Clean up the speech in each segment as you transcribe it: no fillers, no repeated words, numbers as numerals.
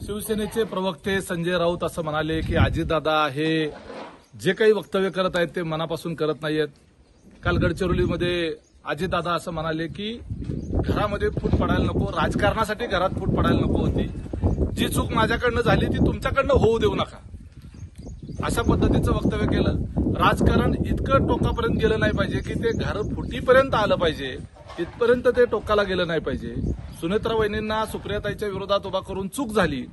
शिवसेनेचे प्रवक्ते संजय राऊत असं म्हणाले की अजितदादा हे जे काही वक्तव्य करत आहेत ते मनापासून करत नाहीयेत। काल गडचिरोलीमध्ये अजितदादा असं म्हणाले की घरामध्ये फूट पडायला नको, राजकारणासाठी घरात फूट पडायला नको होती, जी चूक माझ्याकडनं झाली ती तुमच्याकडनं होऊ देऊ नका, अशा पद्धतीचं वक्तव्य केलं। राजकारण इतकं टोकापर्यंत गेलं नाही पाहिजे की ते घर फुटीपर्यंत आलं पाहिजे, इथपर्यंत ते टोकाला गेलं नाही पाहिजे। सुनेत्रा वहिनींना सुप्रियाताईच्या विरोधात उभा करून चूक झाली,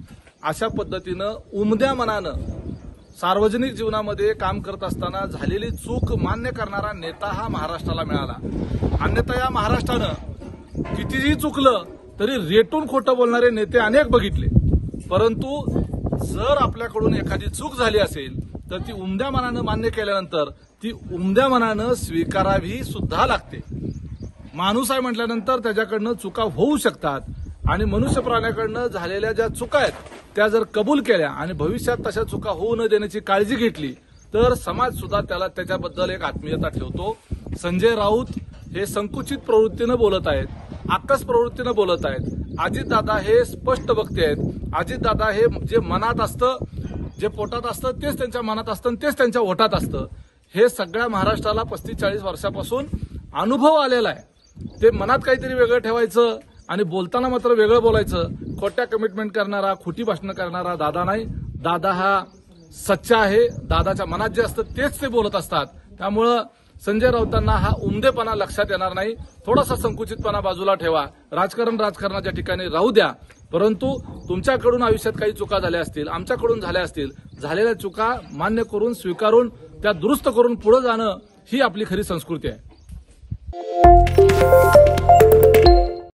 अशा पद्धतीनं उमद्या मनानं सार्वजनिक जीवनामध्ये काम करत असताना झालेली चूक मान्य करणारा नेता हा महाराष्ट्राला मिळाला। अन्यथा या महाराष्ट्रानं कितीही चुकलं तरी रेटून खोटं बोलणारे नेते अनेक बघितले, परंतु जर आपल्याकडून एखादी चूक झाली असेल तर ती उमद्या मनानं मान्य केल्यानंतर ती उमद्या मनानं स्वीकारावी सुद्धा लागते। माणूस आहे म्हटल्यानंतर त्याच्याकडनं चुका होऊ शकतात आणि मनुष्य प्राण्याकडनं झालेल्या ज्या चुका आहेत त्या जर कबूल केल्या आणि भविष्यात तशा चुका होऊ न देण्याची काळजी घेतली तर समाज सुद्धा त्याला त्याच्याबद्दल एक आत्मीयता ठेवतो। संजय राऊत हे संकुचित प्रवृत्तीनं बोलत आहेत, आकस प्रवृत्तीनं बोलत आहेत। अजितदादा हे स्पष्ट वक्ते आहेत। अजितदादा हे जे मनात असतं, जे पोटात असतं तेच त्यांच्या मनात असतं आणि तेच त्यांच्या ओठात असतं। हे सगळ्या महाराष्ट्राला 35-40 वर्षापासून अनुभव आलेला आहे। ते मनात काहीतरी वेगळं ठेवायचं आणि बोलताना मात्र वेगळं बोलायचं, खोट्या कमिटमेंट करणारा, खोटी भाषणं करणारा दादा नाही। दादा हा सच्चा आहे, दादाच्या मनात जे असतं तेच ते बोलत असतात। त्यामुळं संजय राऊतांना हा उमदेपणा लक्षात येणार नाही। थोडासा संकुचितपणा बाजूला ठेवा, राजकारण राजकारणाच्या ठिकाणी राहू द्या, परंतु तुमच्याकडून आयुष्यात काही चुका झाल्या असतील, आमच्याकडून झाल्या असतील, झालेल्या चुका मान्य करून स्वीकारून त्या दुरुस्त करून पुढे जाणं ही आपली खरी संस्कृती आहे।